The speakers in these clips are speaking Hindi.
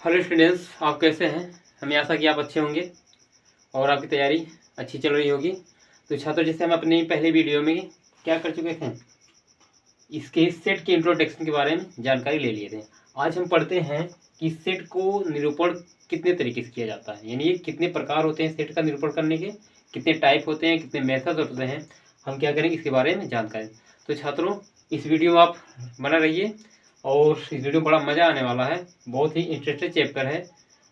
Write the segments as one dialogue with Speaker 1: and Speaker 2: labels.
Speaker 1: हेलो स्टूडेंट्स, आप कैसे हैं? हमें आशा कि आप अच्छे होंगे और आपकी तैयारी अच्छी चल रही होगी। तो छात्रों, जैसे हम अपनी पहले वीडियो में क्या कर चुके थे, इसके सेट के इंट्रोडक्शन के बारे में जानकारी ले लिए थे। आज हम पढ़ते हैं कि सेट को निरूपण कितने तरीके से किया जाता है, यानी ये कितने प्रकार होते हैं सेट का निरूपण करने के, कितने टाइप होते हैं, कितने मेथड होते हैं, हम क्या करेंगे इसके बारे में जानकारी। तो छात्रों, इस वीडियो में आप बना रहिए और इस वीडियो में बड़ा मज़ा आने वाला है। बहुत ही इंटरेस्टेड चैप्टर है।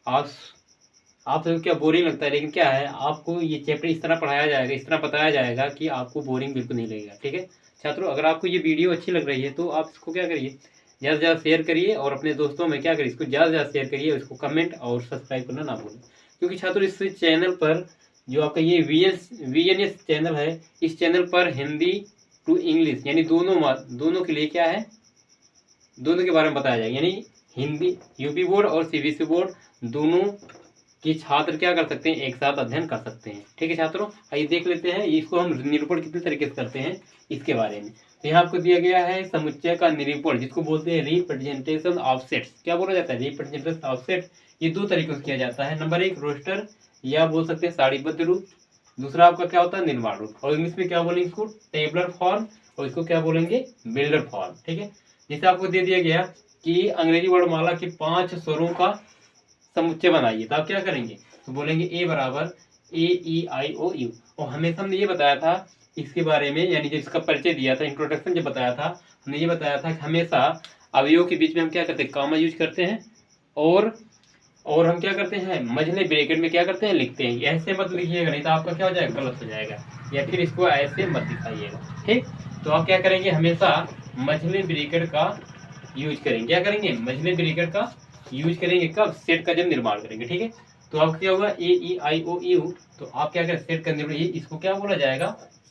Speaker 1: आप सबको क्या बोरिंग लगता है, लेकिन क्या है, आपको ये चैप्टर इस तरह पढ़ाया जाएगा, इस तरह बताया जाएगा कि आपको बोरिंग बिल्कुल नहीं लगेगा। ठीक है छात्रों, अगर आपको ये वीडियो अच्छी लग रही है तो आप इसको क्या करिए, ज़्यादा से ज़्यादा शेयर करिए और अपने दोस्तों में क्या करिए, इसको ज़्यादा से ज़्यादा शेयर करिए और इसको कमेंट और सब्सक्राइब करना ना भूलें। क्योंकि छात्रों, इस चैनल पर जो आपका ये VNS चैनल है, इस चैनल पर हिंदी टू इंग्लिश यानी दोनों के लिए क्या है, दोनों के बारे में बताया जाएगा। यानी हिंदी यूपी बोर्ड और CBSE बोर्ड दोनों के छात्र क्या कर सकते हैं, एक साथ अध्ययन कर सकते हैं। ठीक है छात्रों, आइए देख लेते हैं इसको हम निरूपण कितने तरीके से करते हैं इसके बारे में। तो यहाँ आपको दिया गया है समुच्चय का निरूपण, जिसको बोलते हैं रिप्रेजेंटेशन ऑफ सेट्स। क्या बोला जाता है, रिप्रेजेंटेशन ऑफ सेट। ये दो तरीकों से किया जाता है। नंबर 1 रोस्टर या बोल सकते हैं सारिबद्ध रूप। दूसरा आपका क्या होता है, निर्माण रूप, और इंग्लिश में क्या बोलेंगे इसको, टेबलर फॉर्म, और इसको क्या बोलेंगे, बिल्डर फॉर्म। ठीक है, जैसे आपको दे दिया गया कि अंग्रेजी वर्णमाला के 5 स्वरों का समुच्चय बनाइए, तो आप क्या करेंगे, तो बोलेंगे ए बराबर AEIOU। और हमेशा हमने ये बताया था इसके बारे में, यानी जब इसका परिचय दिया था, इंट्रोडक्शन जब बताया था, हमने ये बताया था कि हमेशा अवयवों के बीच में हम क्या करते हैं, कॉमा यूज करते हैं, और हम क्या करते हैं, मझले ब्रैकेट में क्या करते हैं, लिखते हैं। ऐसे मत लिखिएगा, नहीं तो आपका क्या हो जाएगा, गलत हो जाएगा, या फिर इसको ऐसे मत दिखाइएगा। ठीक, तो आप क्या करेंगे, हमेशा मझले ब्रैकेट का यूज करेंगे। क्या करेंगे, मझले ब्रैकेट का यूज करेंगे, कब, सेट का जब निर्माण करेंगे। ठीक है, तो आपका क्या होगा, AEIOU। तो आप क्या करें, सेट का निर्माण, इसको क्या बोला जाएगा,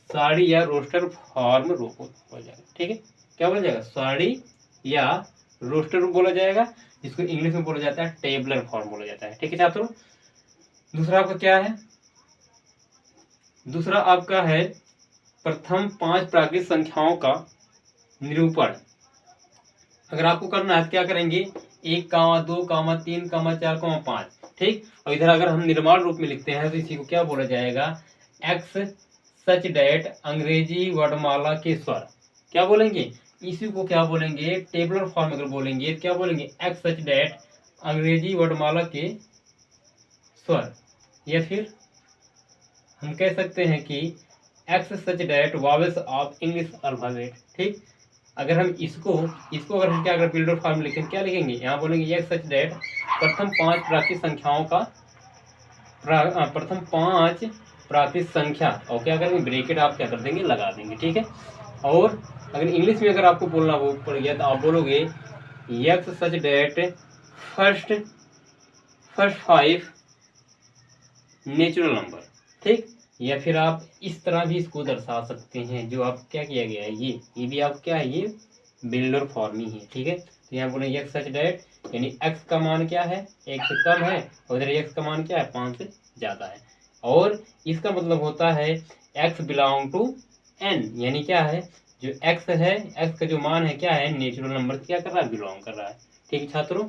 Speaker 1: साड़ी या रोस्टर फॉर्म रूप बोला जाएगा। ठीक है, क्या बोला जाएगा, साड़ी या रोस्टर रूप बोला जाएगा, जिसको इंग्लिश में बोला जाता है टेबलर फॉर्म बोला जाता है। ठीक है छात्रों, दूसरा आपका क्या है, दूसरा आपका है प्रथम 5 प्राकृतिक संख्याओं का निरूपण। अगर आपको करना है क्या करेंगे, 1, 2, 3, 4, 5। ठीक, और इधर अगर हम निर्माण रूप में लिखते हैं तो इसी को क्या बोला जाएगा, एक्स सच डेट अंग्रेजी वर्णमाला के स्वर। क्या बोलेंगे, इसी को क्या बोलेंगे, टेबलर फॉर्म अगर बोलेंगे क्या बोलेंगे, एक्स सच डेट अंग्रेजी वर्णमाला के स्वर, या फिर हम कह सकते हैं कि x such that vowels of English alphabet. ठीक, अगर हम इसको अगर हम क्या अगर बिल्डर फॉर्म लिखेंगे, क्या लिखेंगे, यहाँ बोलेंगे एक्स सच डेट प्रथम 5 प्राकृतिक संख्याओं का प्रथम 5 प्राकृतिक संख्या, और क्या करेंगे, ब्रैकेट आप क्या कर देंगे, लगा देंगे। ठीक है, और अगर इंग्लिश में अगर आपको बोलना वो पड़ गया तो आप बोलोगे x such date first 5 natural number. ठीक, या फिर आप इस तरह भी इसको दर्शा सकते हैं, जो आप क्या किया गया है, ये भी आप क्या है, ये बिल्डर फॉर्म ही है। ठीक है, तो यहाँ बोले एक्स सच डेट, यानी एक्स का मान क्या है, 1 से कम है, और इधर एक्स का मान क्या है, 5 से ज़्यादा है। और इसका मतलब होता है एक्स बिलोंग टू n, यानी क्या है, जो एक्स है, एक्स का जो मान है क्या है, नेचुरल नंबर क्या कर रहा है, बिलोंग कर रहा है। ठीक है छात्रों,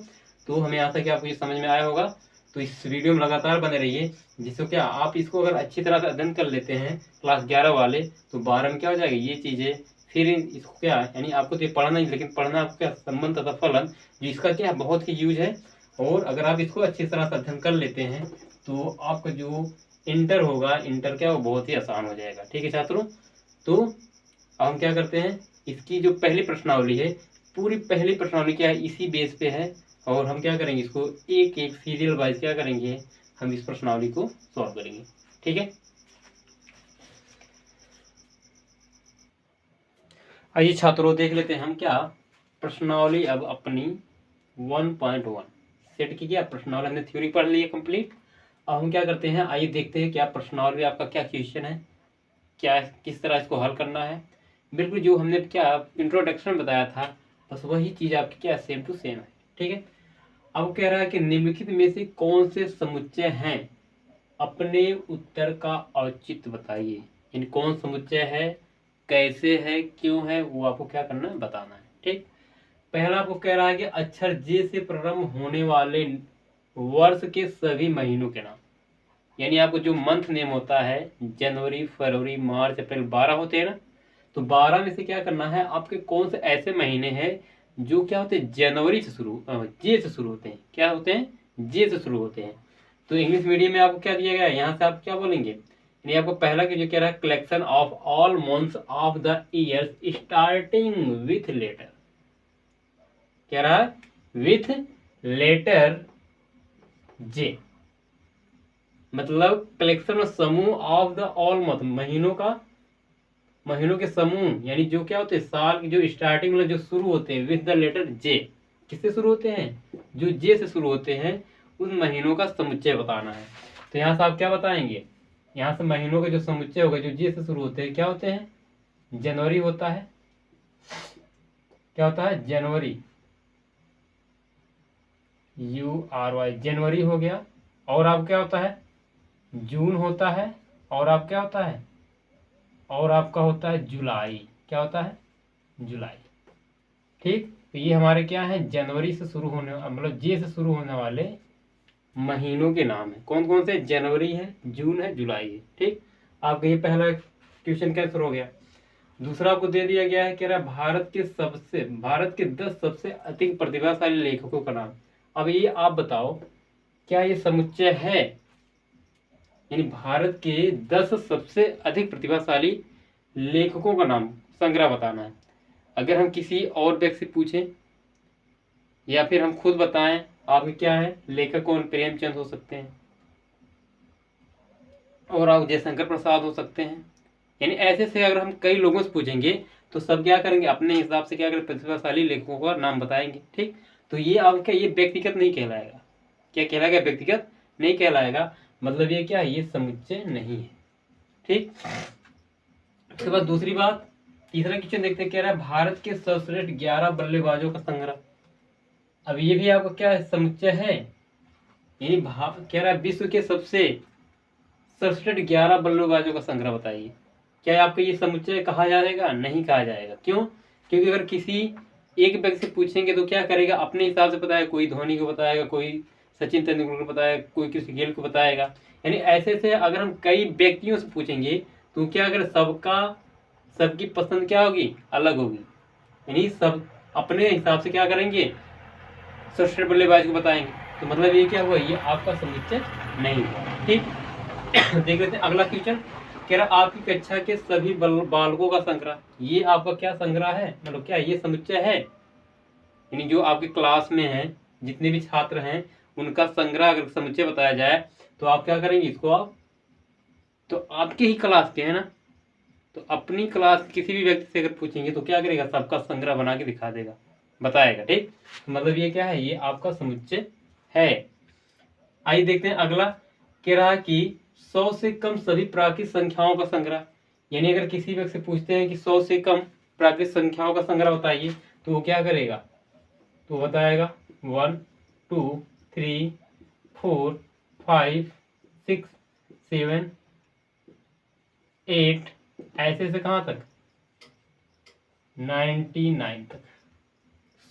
Speaker 1: तो हमें आशा कि आपको ये समझ में आया होगा। तो इस वीडियो में लगातार बने रहिए, जिससे क्या आप इसको अगर अच्छी तरह से अध्ययन कर लेते हैं क्लास 11 वाले, तो 12 में क्या हो जाएगा, ये चीज़ें फिर इसको क्या, यानी आपको तो ये पढ़ना ही, लेकिन पढ़ना आपको क्या, संबंध तथा फलन, जो इसका क्या बहुत ही यूज है। और अगर आप इसको अच्छी तरह से अध्ययन कर लेते हैं तो आपका जो इंटर होगा, इंटर क्या वो बहुत ही आसान हो जाएगा। ठीक है छात्रों, तो अब हम क्या करते हैं, इसकी जो पहली प्रश्नावली है, पूरी पहली प्रश्नावली क्या है, इसी बेस पे है, और हम क्या करेंगे, इसको एक एक सीरियल वाइज क्या करेंगे, हम इस प्रश्नावली को सॉल्व करेंगे। ठीक है, आइए छात्रों देख लेते हैं हम क्या प्रश्नावली अब अपनी 1.1 सेट की क्या प्रश्नावली, हमने थ्योरी पढ़ ली है कंप्लीट। अब हम क्या करते हैं, आइए देखते हैं क्या प्रश्नावली आपका क्या क्वेश्चन है, क्या किस तरह इसको हल करना है। बिल्कुल जो हमने क्या इंट्रोडक्शन में बताया था, बस वही चीज़ आपकी क्या सेम टू सेम है। ठीक है, अब कह रहा है कि निम्नलिखित में से कौन से समुच्चय हैं, अपने उत्तर का औचित्य बताइए। इन कौन समुच्चय है, कैसे है, क्यों है, वो आपको क्या करना है, बताना है। ठीक, पहला आपको कह रहा है कि अक्षर जे से प्रारंभ होने वाले वर्ष के सभी महीनों के नाम। यानी आपको जो मंथ नेम होता है, जनवरी, फरवरी, मार्च, अप्रैल, 12 होते हैं ना, तो 12 में से क्या करना है, आपके कौन से ऐसे महीने हैं जो क्या होते हैं, जनवरी से शुरू, जे से शुरू होते हैं। क्या होते हैं, जे से शुरू होते हैं। तो इंग्लिश मीडियम में आपको क्या दिया गया है, यहाँ से आप क्या बोलेंगे, यानी आपको पहला की जो कह रहा है, collection of all months of the year starting with letter, कह रहा है विथ लेटर जे, मतलब कलेक्शन और समूह ऑफ द ऑल मंथ, महीनों के समूह, यानी जो क्या होते हैं, साल की जो स्टार्टिंग में जो शुरू होते हैं विथ द लेटर जे, किससे शुरू होते हैं, जो जे से शुरू होते हैं, उन महीनों का समुच्चय बताना है। तो यहाँ से आप क्या बताएंगे, यहाँ से महीनों का जो समुच्चय होगा जो जे से शुरू होते हैं, क्या होते हैं, जनवरी होता है, क्या होता है, जनवरी, URY, जनवरी हो गया। और आप क्या होता है, जून होता है। और आप क्या होता है, और आपका होता है जुलाई, क्या होता है, जुलाई। ठीक, तो ये हमारे क्या है, जनवरी से शुरू होने, मतलब जे से शुरू होने वाले महीनों के नाम है। कौन कौन से, जनवरी है, जून है, जुलाई है। ठीक, आपका ये पहला क्वेश्चन कैंसिल हो गया। दूसरा आपको दे दिया गया है, कह रहा है भारत के 10 सबसे अधिक प्रतिभाशाली लेखकों का नाम। अब ये आप बताओ, क्या ये समुच्चय है, यानी भारत के 10 सबसे अधिक प्रतिभाशाली लेखकों का नाम संग्रह बताना है। अगर हम किसी और व्यक्ति से पूछें या फिर हम खुद बताएं, आपके क्या है, लेखक कौन, प्रेमचंद हो सकते हैं, और आप जयशंकर प्रसाद हो सकते हैं। यानी ऐसे से अगर हम कई लोगों से पूछेंगे तो सब क्या करेंगे, अपने हिसाब से क्या करें, प्रतिभाशाली लेखकों का नाम बताएंगे। ठीक, तो ये आपका ये व्यक्तिगत नहीं कहलाएगा। क्या कहलाएगा, व्यक्तिगत नहीं कहलाएगा। मतलब ये क्या है, ये समुच्चय नहीं है। ठीक, उसके बाद दूसरी बात, तीसरा क्वेश्चन देखते हैं, कह रहा है भारत के सर्वश्रेष्ठ 11 बल्लेबाजों का संग्रह। अब ये भी आपका क्या है, समुच्चय है। यानी कह रहा है विश्व के सबसे सर्वश्रेष्ठ 11 बल्लेबाजों का संग्रह बताइए। क्या आपका ये समुच्चय कहा जाएगा, नहीं कहा जाएगा। क्यों, क्योंकि अगर किसी एक व्यक्ति से पूछेंगे तो क्या करेगा, अपने हिसाब से बताएगा, कोई धोनी को बताएगा, कोई सचिन तेंदुलकर को बताएगा, कोई किसी गेल को बताएगा। यानी ऐसे से अगर हम कई व्यक्तियों से पूछेंगे तो क्या अगर सबकी पसंद क्या होगी, अलग होगी। यानी सब अपने हिसाब से क्या करेंगे, सर्वश्रेष्ठ बल्लेबाज को बताएंगे। तो मतलब ये क्या हुआ, ये आपका समुच्चय नहीं हुआ। ठीक, देख लेते हैं अगला क्वेश्चन, कह रहा आपकी कक्षा के सभी बालकों का संग्रह। ये आपका क्या संग्रह है, मतलब क्या ये समुच्चय है, यानी जो आपके क्लास में है जितने भी छात्र हैं उनका संग्रह अगर समुच्चय बताया जाए तो आप क्या करेंगे इसको, आप तो आपके ही क्लास के है ना, तो अपनी क्लास किसी भी व्यक्ति से अगर पूछेंगे तो क्या करेगा, सबका संग्रह बना के दिखा देगा, बताएगा। ठीक, मतलब ये क्या है, ये आपका समुच्चय है। आइए देखते हैं अगला, कह रहा कि 100 से कम सभी प्राकृतिक संख्याओं का संग्रह। यानी अगर किसी व्यक्ति से पूछते हैं कि 100 से कम प्राकृतिक संख्याओं का संग्रह बताइए, तो वो क्या करेगा, तो बताएगा 1 2 3 4 5 6 7 8, ऐसे से कहाँ तक, 99 तक।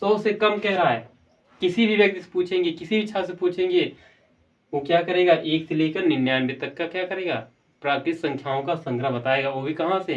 Speaker 1: 100 से कम कह रहा है, किसी भी व्यक्ति से पूछेंगे, किसी भी छात्र से पूछेंगे, वो क्या करेगा, 1 से लेकर 99 तक का क्या करेगा, प्राकृतिक संख्याओं का संग्रह बताएगा। वो भी कहाँ से,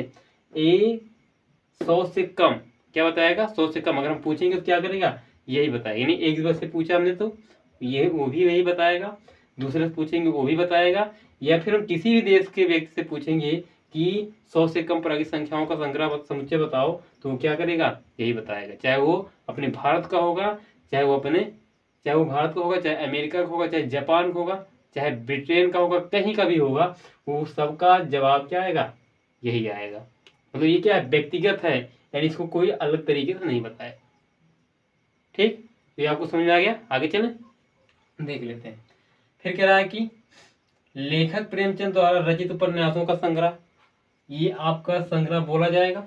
Speaker 1: 100 से कम क्या बताएगा, 100 से कम अगर हम पूछेंगे तो क्या करेगा, यही बताएगा। यानी एक व्यक्ति से पूछा हमने तो ये वो भी यही बताएगा, दूसरे से पूछेंगे वो भी बताएगा, या फिर हम किसी भी देश के व्यक्ति से पूछेंगे कि 100 से कम प्राकृतिक संख्याओं का संग्रह समुच्चय बताओ, तो वो क्या करेगा, यही बताएगा। चाहे वो अपने भारत का होगा, चाहे वो भारत का होगा, चाहे अमेरिका का होगा, चाहे जापान का होगा, चाहे ब्रिटेन का होगा, कहीं का भी होगा, वो सबका जवाब क्या आएगा, यही आएगा। मतलब ये क्या है, व्यक्तिगत है, यानी इसको कोई अलग तरीके से नहीं बताया। ठीक, तो ये आपको समझ में आ गया। आगे चलें, देख लेते हैं। फिर कह रहा है कि लेखक प्रेमचंद द्वारा रचित उपन्यासों का संग्रह, ये आपका संग्रह बोला जाएगा।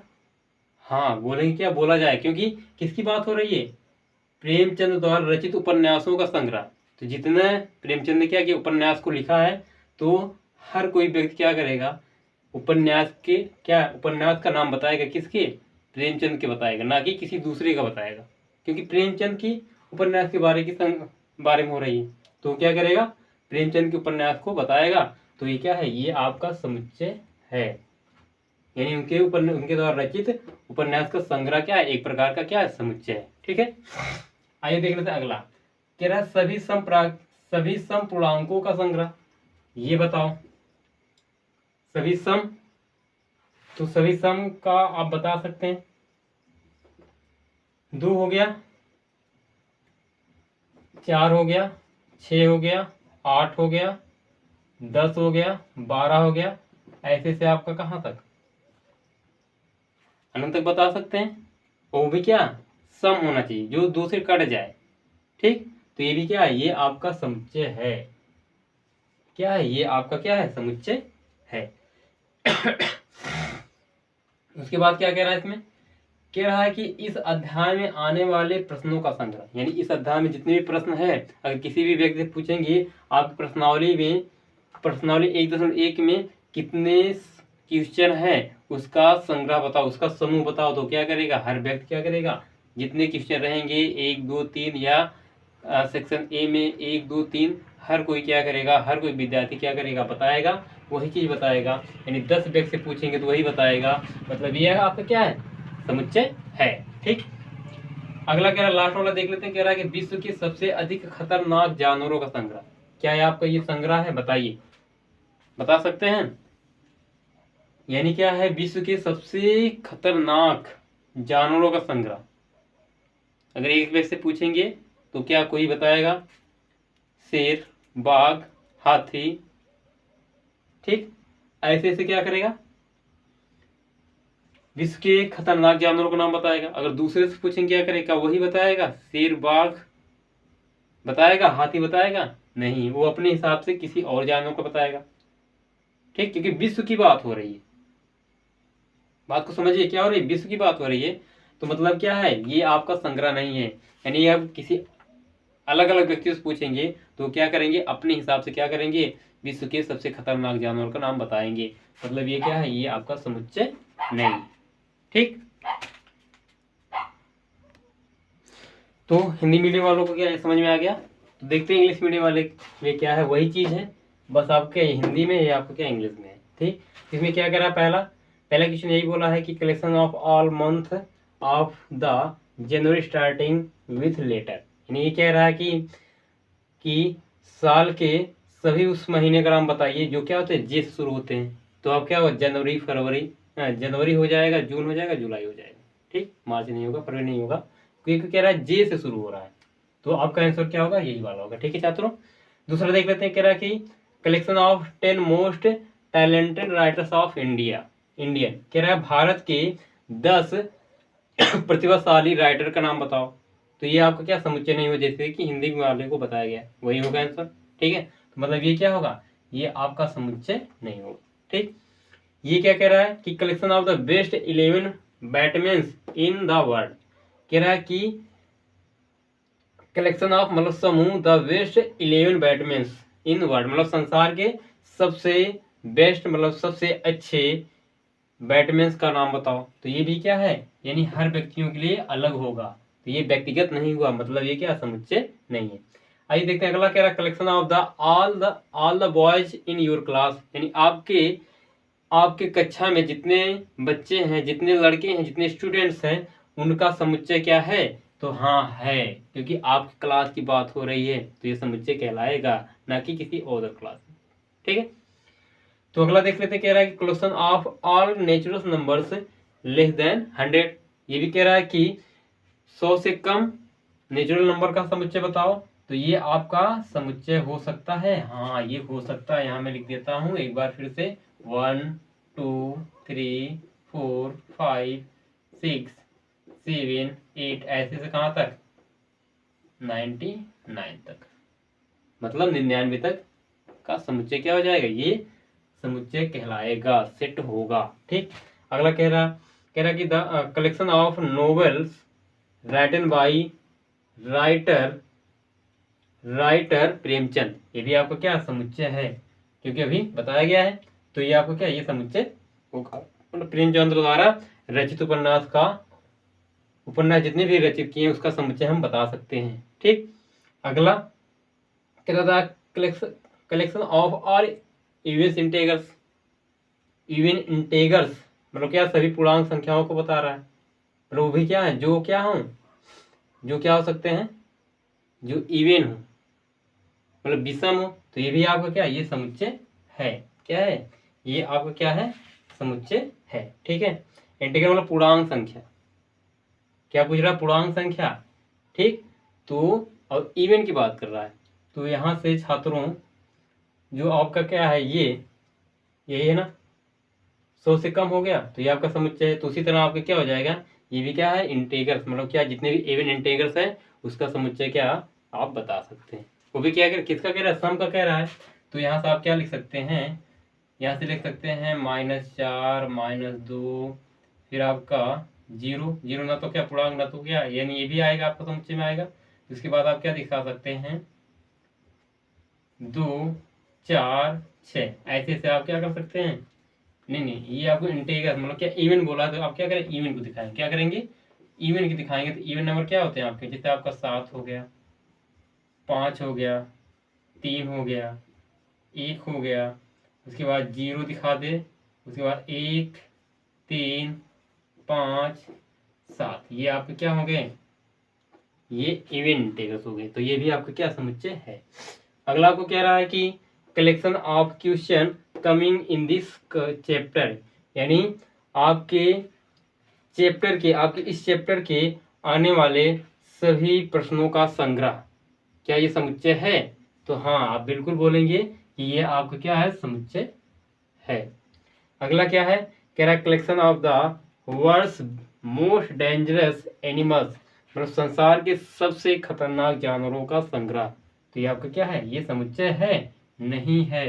Speaker 1: हाँ बोलेंगे, क्या बोला जाए, क्योंकि किसकी बात हो रही है, प्रेमचंद द्वारा रचित उपन्यासों का संग्रह। तो जितने प्रेमचंद ने क्या किया, उपन्यास को लिखा है, तो हर कोई व्यक्ति क्या करेगा, उपन्यास का नाम बताएगा, किसके, प्रेमचंद के बताएगा, ना कि किसी दूसरे का बताएगा, क्योंकि प्रेमचंद की उपन्यास के बारे में हो रही है। तो क्या करेगा, प्रेमचंद के उपन्यास को बताएगा। तो ये क्या है, ये आपका समुच्चय है, यानी उनके द्वारा रचित उपन्यास का संग्रह क्या है, एक प्रकार का क्या है, समुच्चय है। ठीक है, आइए देख लेते हैं अगला। कह रहा है सभी समपूर्णांकों का संग्रह, ये बताओ। सभी सम, तो सभी सम का आप बता सकते हैं। 2 हो गया, 4 हो गया, 6 हो गया, 8 हो गया, 10 हो गया, 12 हो गया, ऐसे से आपका कहाँ तक, अनंत तक बता सकते हैं। वो भी क्या, सम होना चाहिए, जो 2 से कट जाए। ठीक, तो ये भी क्या है, ये आपका समुच्चय है। क्या है, ये आपका क्या है, समुच्चय है। उसके बाद क्या कह रहा है इसमें, कह रहा है कि इस अध्याय में आने वाले प्रश्नों का संग्रह, यानी इस अध्याय में जितने भी प्रश्न है, अगर किसी भी व्यक्ति से पूछेंगे आपकी प्रश्नावली 1.1 में कितने क्वेश्चन है, उसका संग्रह बताओ, उसका समूह बताओ, तो क्या करेगा, हर व्यक्ति क्या करेगा, जितने क्वेश्चन रहेंगे 1, 2, 3 या सेक्शन ए में 1, 2, 3, हर कोई क्या करेगा, हर कोई विद्यार्थी क्या करेगा, बताएगा, वही चीज बताएगा। यानी 10 व्यक्ति से पूछेंगे तो वही बताएगा। मतलब ये आपका क्या है, समुच्चय है। ठीक, अगला कह रहा है, लास्ट वाला देख लेते हैं। कह रहा है कि विश्व के सबसे अधिक खतरनाक जानवरों का संग्रह, क्या है आपका ये संग्रह है, बताइए, बता सकते हैं। यानी क्या है, विश्व के सबसे खतरनाक जानवरों का संग्रह, अगर एक व्यक्ति से पूछेंगे तो क्या कोई बताएगा, शेर, बाघ, हाथी। ठीक, ऐसे ऐसे क्या करेगा, विश्व के खतरनाक जानवरों का नाम बताएगा। अगर दूसरे से पूछेंगे क्या करेगा, वही बताएगा, शेर, बाघ बताएगा, हाथी बताएगा नहीं, वो अपने हिसाब से किसी और जानवर को बताएगा। ठीक, क्योंकि विश्व की बात हो रही है, बात को समझिए, क्या हो रही है, विश्व की बात हो रही है। तो मतलब क्या है, ये आपका संग्रह नहीं है। यानी अब किसी अलग अलग व्यक्तियों से पूछेंगे तो क्या करेंगे, अपने हिसाब से क्या करेंगे, विश्व के सबसे खतरनाक जानवर का नाम बताएंगे। मतलब ये क्या है, ये आपका समुच्चय नहीं। ठीक, तो हिंदी मीडियम वालों को क्या समझ में आ गया। तो देखते हैं इंग्लिश मीडियम वाले में क्या है, वही चीज है, बस आपके हिंदी में या आपको क्या इंग्लिश में है। ठीक, इसमें क्या कह रहा है, पहला क्वेश्चन यही बोला है कि collection of all month of the January starting with letter, यानी ये कह रहा है कि साल के सभी उस महीने का नाम बताइए जो क्या होते हैं, जे से शुरू होते हैं। तो अब क्या होगा, जनवरी, फरवरी, जनवरी हो जाएगा, जून हो जाएगा, जुलाई हो जाएगा। ठीक, मार्च नहीं होगा, फरवरी नहीं होगा, क्योंकि कह रहा है जे से शुरू हो रहा है, तो आपका आंसर क्या होगा, यही वाला होगा। ठीक है छात्रों, दूसरा देख लेते हैं। कह रहा है कि collection of 10 most talented writers of Indian, कह रहा है भारत के 10 प्रतिभाशाली राइटर का नाम बताओ। तो ये आपका क्या समुच्चय नहीं हो, जैसे कि हिंदी वाले को बताया गया, वही होगा आंसर। ठीक है, तो मतलब ये क्या होगा, ये आपका समुच्चय नहीं होगा। ठीक, ये क्या कह रहा है कि collection of the best 11 Batman in the world, कह रहा है कि कलेक्शन ऑफ मतलब समूह the best 11 Batman in world, मतलब संसार के सबसे बेस्ट मतलब सबसे अच्छे बैटमैन का नाम बताओ। तो ये भी क्या है, यानी हर व्यक्तियों के लिए अलग होगा, तो ये व्यक्तिगत नहीं हुआ, मतलब ये क्या समुच्चय नहीं है। आइए देखते हैं अगला, कह रहा है collection of the all the boys in your class, यानी आपके कक्षा में जितने बच्चे हैं, जितने लड़के हैं, जितने स्टूडेंट्स हैं, उनका समुच्चय क्या है। तो हाँ है, क्योंकि आपकी क्लास की बात हो रही है, तो ये समुच्चय कहलाएगा, ना कि किसी और क्लास में। ठीक है, तो अगला देख लेते हैं। कह रहा है कि collection of all natural numbers less than 100, ये भी कह रहा है कि 100 से कम नेचुरल नंबर का समुच्चय बताओ। तो ये आपका समुच्चय हो सकता है, हाँ ये हो सकता है। यहाँ मैं लिख देता हूँ एक बार फिर से, 1, 2, 3, 4, 5, 6, 7, 8, ऐसे से कहाँ तक, 99 तक, मतलब 99 तक का समुच्चय क्या हो जाएगा, ये समुच्चय कहलाएगा, सेट होगा। ठीक, अगला कह रहा कि the collection of novels written by writer Premchand, ये भी आपको क्या समुच्चय है, क्योंकि अभी बताया गया है, तो ये आपको क्या, ये समुच्चय होगा। मतलब प्रेमचंद द्वारा रचित उपन्यास जितने भी रचित किए उसका समुच्चय हम बता सकते हैं। ठीक, अगला क्या था, कलेक्शन ऑफ और इवन इंटेगर्स। इवन इंटेगर्स मतलब क्या, सभी पूर्णांक संख्याओं को बता रहा है। मतलब वो भी क्या है, जो क्या हो, जो क्या हो सकते हैं, जो इवन हो, मतलब विषम हो। तो ये भी आपका क्या, ये समुच्चय है। क्या है ये आपका, क्या है, समुच्चय है। ठीक है। इंटीग्रल मतलब पूर्णांक संख्या। क्या पूछ रहा है, पूर्णांक संख्या। ठीक। तो और इवन की बात कर रहा है। तो यहाँ से छात्रों जो आपका क्या है, ये यही है ना, 100 से कम हो गया तो ये आपका समुच्चय है। तो उसी तरह आपका क्या हो जाएगा, ये भी क्या है, इंटीग्रल्स मतलब क्या, जितने भी इवन इंटीग्रल्स है उसका समुच्चय क्या आप बता सकते हैं। वो भी क्या कर, किसका कह रहा है, सम का कह रहा है। तो यहाँ से आप क्या लिख सकते हैं, यहाँ से लिख सकते हैं -4 -2, फिर आपका 0 0, ना तो क्या पूर्णांक, ना तो क्या, यानी ये भी आएगा आपका समुच्चय में आएगा। उसके बाद आप क्या दिखा सकते हैं, 2 4 6, ऐसे से आप क्या कर सकते हैं। नहीं नहीं, ये आपको इंटीग्रल मतलब क्या, इवन बोला तो आप क्या करें, इवन को दिखाएंगे। क्या करेंगे, इवन की दिखाएंगे। तो इवन नंबर क्या होते हैं आपके, जैसे आपका 7 हो गया, 5 हो गया, 3 हो गया, 1 हो गया, उसके बाद 0 दिखा दे, उसके बाद 1 3 5 7, ये आपके क्या हो गए, ये इवन इंटीग्रल्स हो गए। तो ये भी आपका क्या समुच्चय है। अगला आपको कह रहा है कि collection of question coming in this chapter, यानी आपके चैप्टर के, आपके इस चैप्टर के आने वाले सभी प्रश्नों का संग्रह, क्या ये समुच्चय है। तो हाँ, आप बिल्कुल बोलेंगे कि ये आपका क्या है, समुच्चय है। अगला क्या है, कह रहा है collection of the world's most dangerous animals, मतलब संसार के सबसे खतरनाक जानवरों का संग्रह। तो ये आपका क्या है, ये समुच्चय है, नहीं है,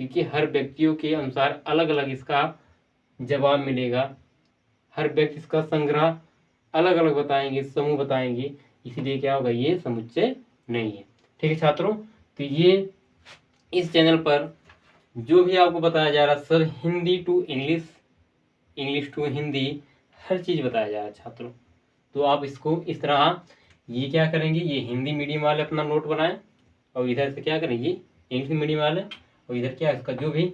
Speaker 1: क्योंकि हर व्यक्तियों के अनुसार अलग अलग इसका जवाब मिलेगा। हर व्यक्ति इसका संग्रह अलग अलग बताएंगे, समूह बताएंगे, इसीलिए क्या होगा, ये समुच्चय नहीं है। ठीक है छात्रों। तो ये इस चैनल पर जो भी आपको बताया जा रहा है सब Hindi to English, English to Hindi, हर चीज़ बताया जा रहा है छात्रों। तो आप इसको इस तरह, ये क्या करेंगे, ये हिंदी मीडियम वाले अपना नोट बनाएं, और इधर से क्या करेंगे, इंग्लिश मीडियम वाले, और इधर क्या इसका जो भी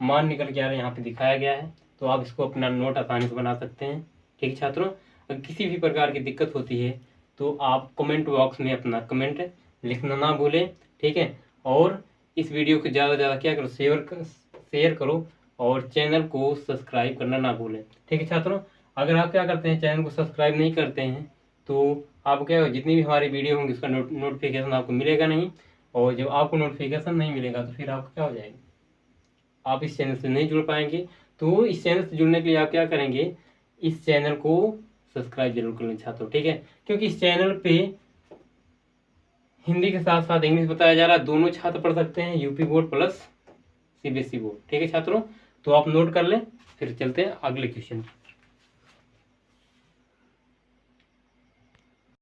Speaker 1: मान निकल के आ रहा है यहाँ पे दिखाया गया है। तो आप इसको अपना नोट आसानी से बना सकते हैं। ठीक है छात्रों। अगर किसी भी प्रकार की दिक्कत होती है तो आप कमेंट बॉक्स में अपना कमेंट लिखना ना भूलें। ठीक है। और इस वीडियो को ज़्यादा से ज़्यादा क्या करो, शेयर करो, और चैनल को सब्सक्राइब करना ना भूलें। ठीक है छात्रों। अगर आप क्या करते हैं, चैनल को सब्सक्राइब नहीं करते हैं तो आप क्या, जितनी भी हमारी वीडियो होंगी उसका नोटिफिकेशन आपको मिलेगा नहीं, और जब आपको नोटिफिकेशन नहीं मिलेगा तो फिर आपका क्या हो जाएगा, आप इस चैनल से नहीं जुड़ पाएंगे। तो इस चैनल से जुड़ने के लिए आप क्या करेंगे, इस चैनल को सब्सक्राइब जरूर कर लें छात्रों। ठीक है। क्योंकि इस चैनल पे हिंदी के साथ साथ इंग्लिश बताया जा रहा है, दोनों छात्र पढ़ सकते हैं, UP board plus CBSE board. ठीक है छात्रों। तो आप नोट कर लें, फिर चलते हैं अगले क्वेश्चन।